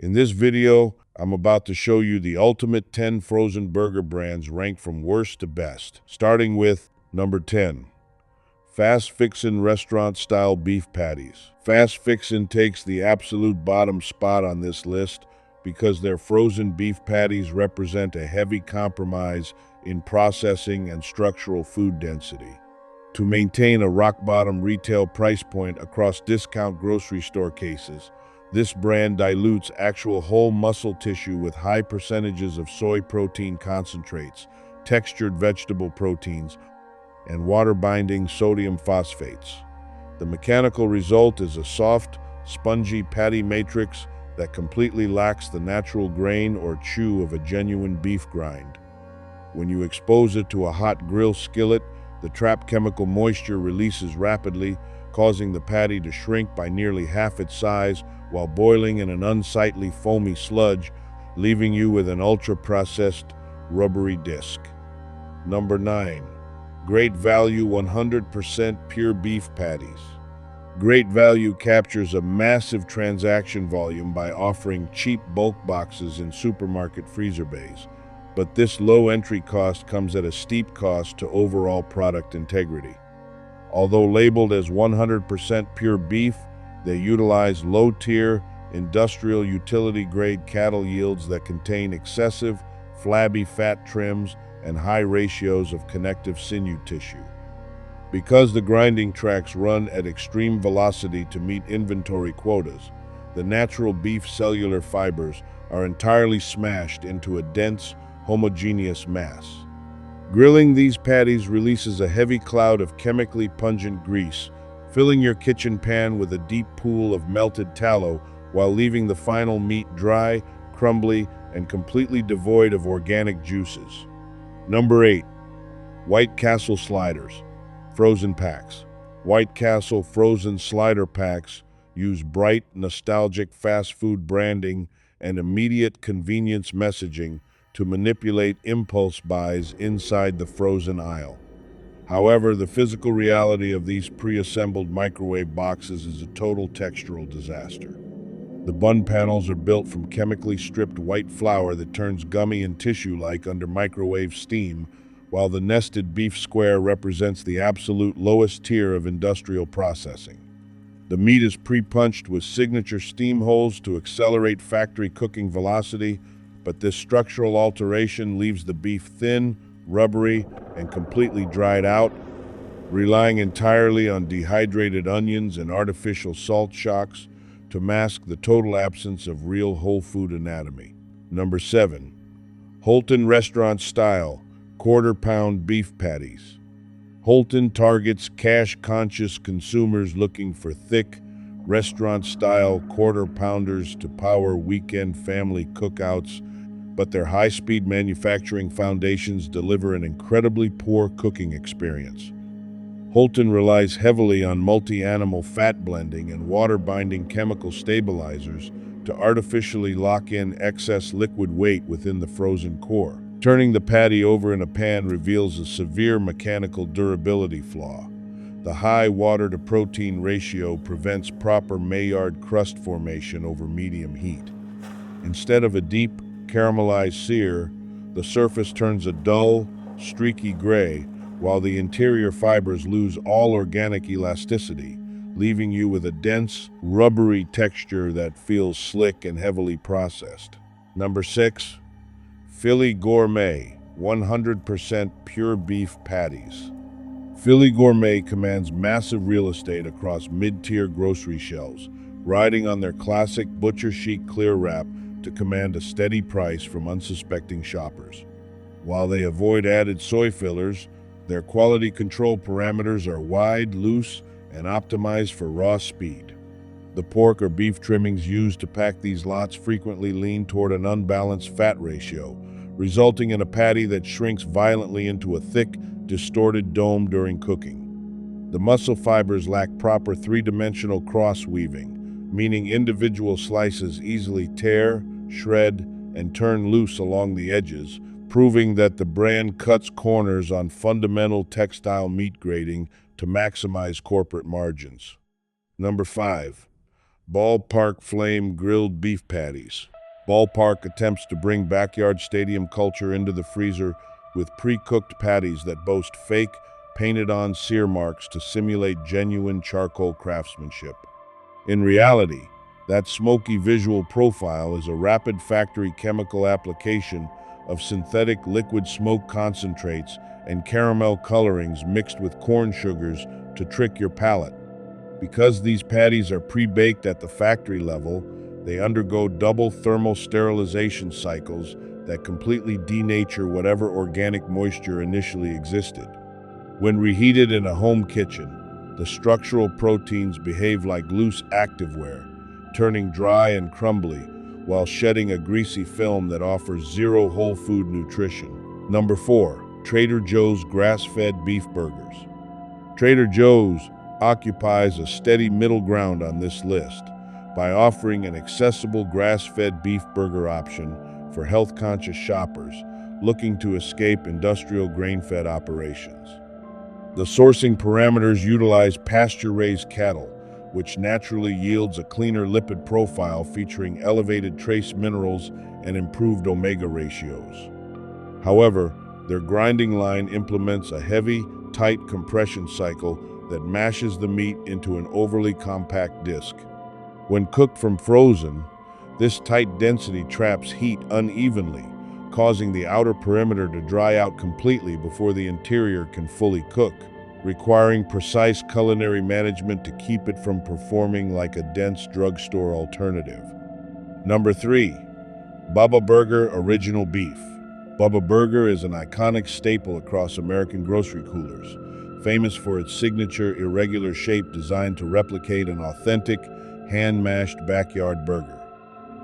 In this video, I'm about to show you the ultimate 10 frozen burger brands ranked from worst to best, starting with number 10. Fast Fixin' restaurant-style beef patties. Fast Fixin' takes the absolute bottom spot on this list because their frozen beef patties represent a heavy compromise in processing and structural food density. To maintain a rock-bottom retail price point across discount grocery store cases, this brand dilutes actual whole muscle tissue with high percentages of soy protein concentrates, textured vegetable proteins, and water-binding sodium phosphates. The mechanical result is a soft, spongy patty matrix that completely lacks the natural grain or chew of a genuine beef grind. When you expose it to a hot grill skillet, the trapped chemical moisture releases rapidly, causing the patty to shrink by nearly half its size while boiling in an unsightly foamy sludge, leaving you with an ultra-processed, rubbery disc. Number 9. Great Value 100% Pure Beef Patties. Great Value captures a massive transaction volume by offering cheap bulk boxes in supermarket freezer bays. But this low entry cost comes at a steep cost to overall product integrity. Although labeled as 100% pure beef, they utilize low-tier, industrial utility-grade cattle yields that contain excessive, flabby fat trims and high ratios of connective sinew tissue. Because the grinding tracks run at extreme velocity to meet inventory quotas, the natural beef cellular fibers are entirely smashed into a dense, homogeneous mass. Grilling these patties releases a heavy cloud of chemically pungent grease, filling your kitchen pan with a deep pool of melted tallow while leaving the final meat dry, crumbly, and completely devoid of organic juices. Number 8. White Castle Sliders. Frozen Packs. White Castle frozen slider packs use bright, nostalgic fast food branding and immediate convenience messaging to manipulate impulse buys inside the frozen aisle. However, the physical reality of these pre-assembled microwave boxes is a total textural disaster. The bun panels are built from chemically stripped white flour that turns gummy and tissue-like under microwave steam, while the nested beef square represents the absolute lowest tier of industrial processing. The meat is pre-punched with signature steam holes to accelerate factory cooking velocity, but this structural alteration leaves the beef thin, rubbery, and completely dried out, relying entirely on dehydrated onions and artificial salt shocks to mask the total absence of real whole food anatomy. Number 7. Holton Restaurant Style Quarter-Pound Beef Patties. Holton targets cash-conscious consumers looking for thick, restaurant-style quarter-pounders to power weekend family cookouts, but their high-speed manufacturing foundations deliver an incredibly poor cooking experience. Holton relies heavily on multi-animal fat blending and water-binding chemical stabilizers to artificially lock in excess liquid weight within the frozen core. Turning the patty over in a pan reveals a severe mechanical durability flaw. The high water-to-protein ratio prevents proper Maillard crust formation over medium heat. Instead of a deep, caramelized sear, the surface turns a dull, streaky gray, while the interior fibers lose all organic elasticity, leaving you with a dense, rubbery texture that feels slick and heavily processed. Number 6. Philly Gourmet 100% Pure Beef Patties. Philly Gourmet commands massive real estate across mid-tier grocery shelves, riding on their classic butcher chic clear wrap to command a steady price from unsuspecting shoppers. While they avoid added soy fillers, their quality control parameters are wide, loose, and optimized for raw speed. The pork or beef trimmings used to pack these lots frequently lean toward an unbalanced fat ratio, resulting in a patty that shrinks violently into a thick, distorted dome during cooking. The muscle fibers lack proper three-dimensional cross-weaving, meaning individual slices easily tear, shred, and turn loose along the edges, proving that the brand cuts corners on fundamental textile meat grading to maximize corporate margins. Number 5. Ballpark Flame Grilled Beef Patties. Ballpark attempts to bring backyard stadium culture into the freezer with pre-cooked patties that boast fake, painted-on sear marks to simulate genuine charcoal craftsmanship. In reality, that smoky visual profile is a rapid factory chemical application of synthetic liquid smoke concentrates and caramel colorings mixed with corn sugars to trick your palate. Because these patties are pre-baked at the factory level, they undergo double thermal sterilization cycles that completely denature whatever organic moisture initially existed. When reheated in a home kitchen, the structural proteins behave like loose activewear, turning dry and crumbly while shedding a greasy film that offers zero whole food nutrition. Number 4. Trader Joe's grass-fed beef burgers. Trader Joe's occupies a steady middle ground on this list by offering an accessible grass-fed beef burger option for health-conscious shoppers looking to escape industrial grain-fed operations. The sourcing parameters utilize pasture-raised cattle, which naturally yields a cleaner lipid profile featuring elevated trace minerals and improved omega ratios. However, their grinding line implements a heavy, tight compression cycle that mashes the meat into an overly compact disc. When cooked from frozen, this tight density traps heat unevenly, causing the outer perimeter to dry out completely before the interior can fully cook, requiring precise culinary management to keep it from performing like a dense drugstore alternative. Number 3. Bubba Burger Original Beef. Bubba Burger is an iconic staple across American grocery coolers, famous for its signature irregular shape designed to replicate an authentic, hand-mashed backyard burger.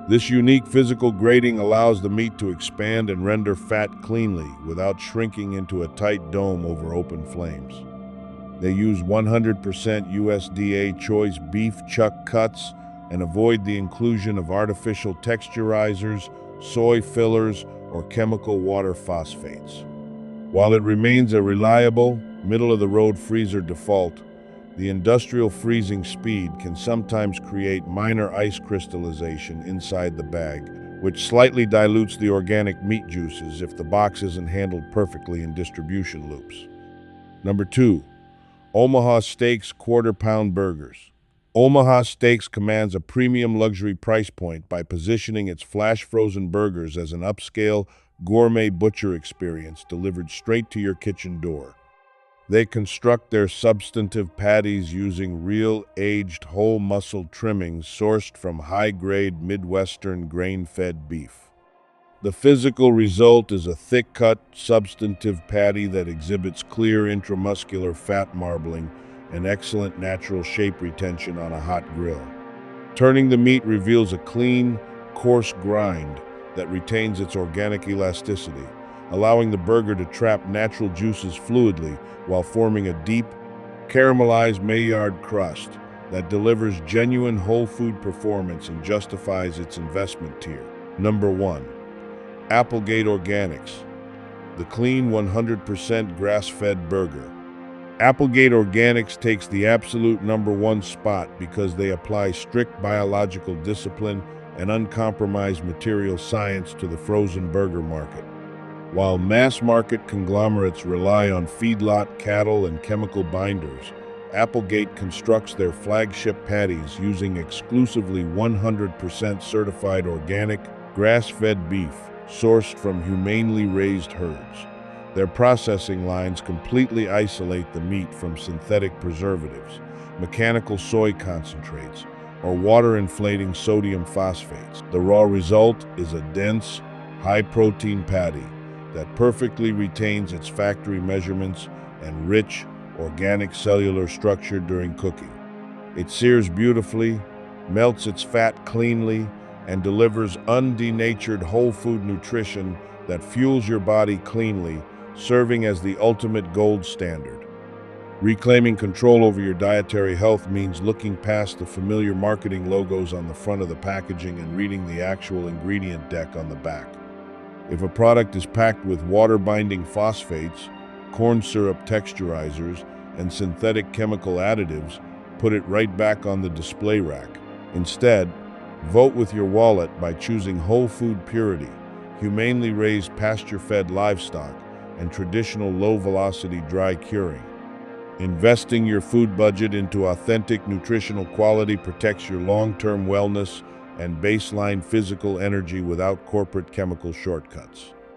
This unique physical grating allows the meat to expand and render fat cleanly without shrinking into a tight dome over open flames. They use 100% USDA choice beef chuck cuts and avoid the inclusion of artificial texturizers, soy fillers, or chemical water phosphates. While it remains a reliable, middle-of-the-road freezer default, the industrial freezing speed can sometimes create minor ice crystallization inside the bag, which slightly dilutes the organic meat juices if the box isn't handled perfectly in distribution loops. Number 2. Omaha Steaks Quarter-Pound Burgers. Omaha Steaks commands a premium luxury price point by positioning its flash-frozen burgers as an upscale, gourmet butcher experience delivered straight to your kitchen door. They construct their substantive patties using real, aged, whole-muscle trimmings sourced from high-grade Midwestern grain-fed beef. The physical result is a thick-cut, substantive patty that exhibits clear intramuscular fat marbling and excellent natural shape retention on a hot grill. Turning the meat reveals a clean, coarse grind that retains its organic elasticity, allowing the burger to trap natural juices fluidly while forming a deep, caramelized Maillard crust that delivers genuine whole food performance and justifies its investment tier. Number 1. Applegate Organics, the clean 100% grass-fed burger. Applegate Organics takes the absolute number 1 spot because they apply strict biological discipline and uncompromised material science to the frozen burger market. While mass-market conglomerates rely on feedlot cattle and chemical binders, Applegate constructs their flagship patties using exclusively 100% certified organic, grass-fed beef sourced from humanely raised herds. Their processing lines completely isolate the meat from synthetic preservatives, mechanical soy concentrates, or water-inflating sodium phosphates. The raw result is a dense, high-protein patty that perfectly retains its factory measurements and rich, organic cellular structure during cooking. It sears beautifully, melts its fat cleanly, and delivers undenatured whole food nutrition that fuels your body cleanly, serving as the ultimate gold standard. Reclaiming control over your dietary health means looking past the familiar marketing logos on the front of the packaging and reading the actual ingredient deck on the back. If a product is packed with water-binding phosphates, corn syrup texturizers, and synthetic chemical additives, put it right back on the display rack. Instead, vote with your wallet by choosing whole food purity, humanely raised pasture-fed livestock, and traditional low-velocity dry curing. Investing your food budget into authentic nutritional quality protects your long-term wellness and baseline physical energy without corporate chemical shortcuts.